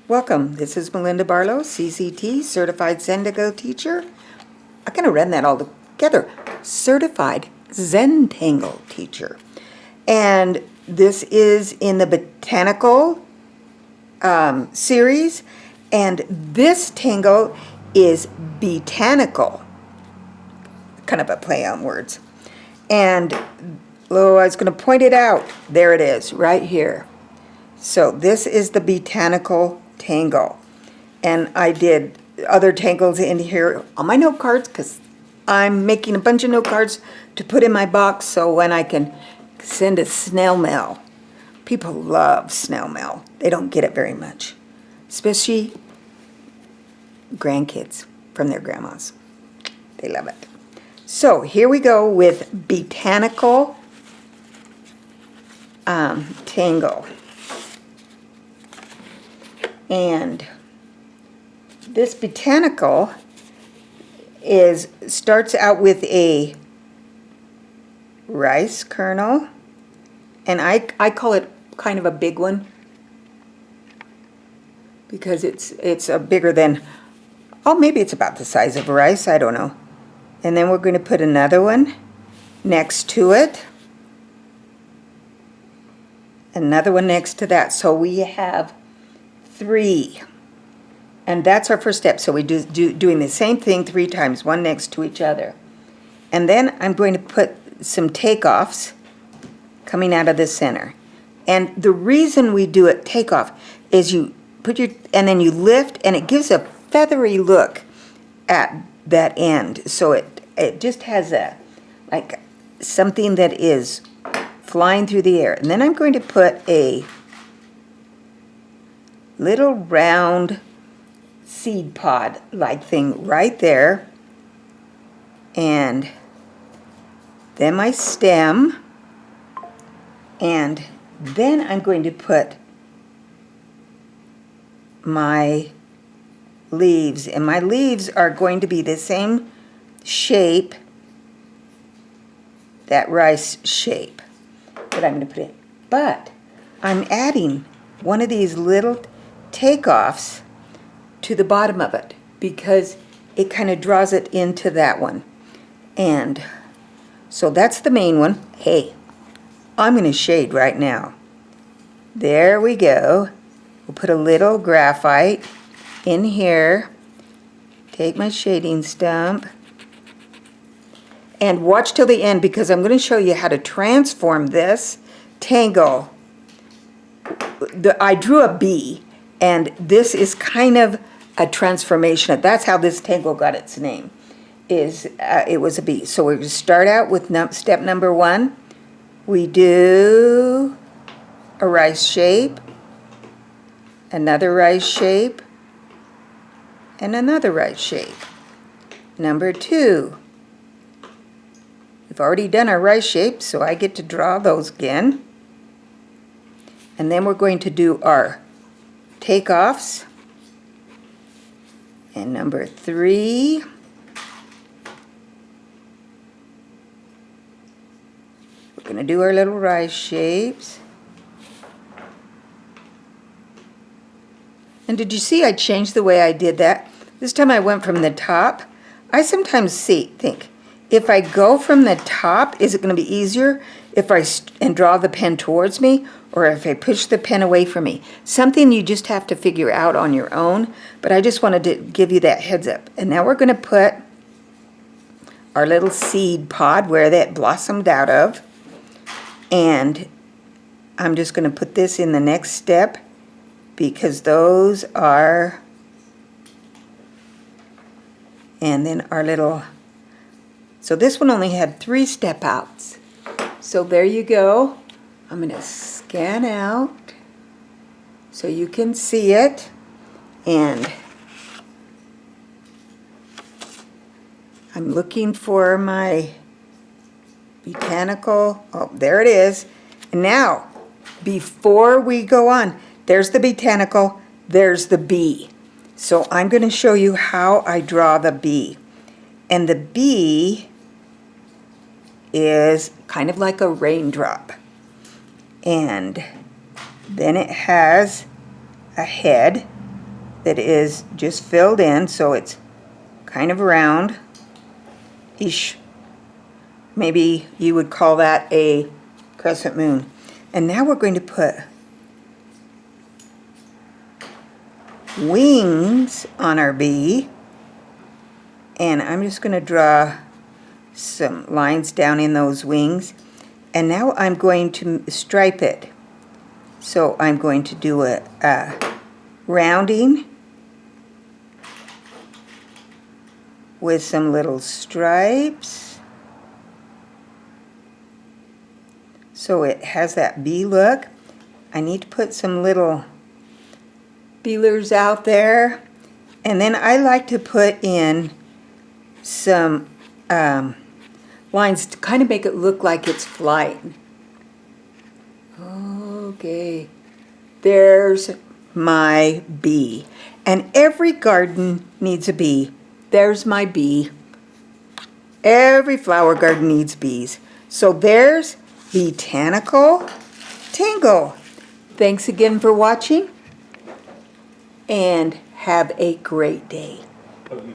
Welcome. This is Melinda Barlow CZT, Certified Tangle Teacher. I kind of read that all together. Certified Tangle Teacher. And this is in the Botanical series. And this tangle is Botanical. Kind of a play on words. And I was going to point it out. There it is, right here. So this is the Botanical Tangle. And I did other tangles in here on my note cards because I'm making a bunch of note cards to put in my box so when I can send a snail mail. People love snail mail. They don't get it very much. Especially grandkids from their grandmas. They love it. So here we go with Botanical Tangle. And this Botanical starts out with a rice kernel, and I call it kind of a big one because it's a bigger than, oh, maybe it's about the size of a rice, I don't know. And then we're going to put another one next to it, another one next to that, so we have 3, and that's our first step. So we doing the same thing 3 times, one next to each other. And then I'm going to put some takeoffs coming out of the center. And the reason we do it takeoff is you put and then you lift, and it gives a feathery look at that end. So it just has like something that is flying through the air. And then I'm going to put a little round seed pod like thing right there, and then my stem, and then I'm going to put my leaves, and my leaves are going to be the same shape, that rice shape that I'm going to put in, but I'm adding one of these little takeoffs to the bottom of it because it kind of draws it into that one. And so that's the main one. Hey, I'm going to shade right now. There we go. We'll put a little graphite in here. Take my shading stump. And watch till the end because I'm going to show you how to transform this tangle. I drew a bee, and this is kind of a transformation. That's how this tangle got its name. It was a bee. So we're going to start out with step number 1. We do a rice shape, another rice shape, and another rice shape. Number 2. We've already done our rice shape, so I get to draw those again. And then we're going to do our takeoffs. And number 3. We're going to do our little rice shapes. And did you see I changed the way I did that? This time I went from the top. I sometimes think, if I go from the top, is it going to be easier if I draw the pen towards me, or if I push the pen away from me? Something you just have to figure out on your own, but I just wanted to give you that heads up. And now we're going to put our little seed pod where that blossomed out of, and I'm just going to put this in the next step because those are, and then our little, so this one only had 3 step outs. So there you go. I'm going to scan out so you can see it. And I'm looking for my Botanical. Oh, there it is. And now, before we go on, there's the Botanical, there's the bee. So I'm going to show you how I draw the bee. And the bee is kind of like a raindrop. And then it has a head that is just filled in, so it's kind of round-ish. Maybe you would call that a crescent moon. And now we're going to put wings on our bee. And I'm just going to draw some lines down in those wings. And now I'm going to stripe it. So I'm going to do a rounding with some little stripes. So it has that bee look. I need to put some little feelers out there. And then I like to put in some lines to kind of make it look like it's flying. Okay, there's my bee. And every garden needs a bee. There's my bee. Every flower garden needs bees. So there's Botanical Tangle. Thanks again for watching, and have a great day.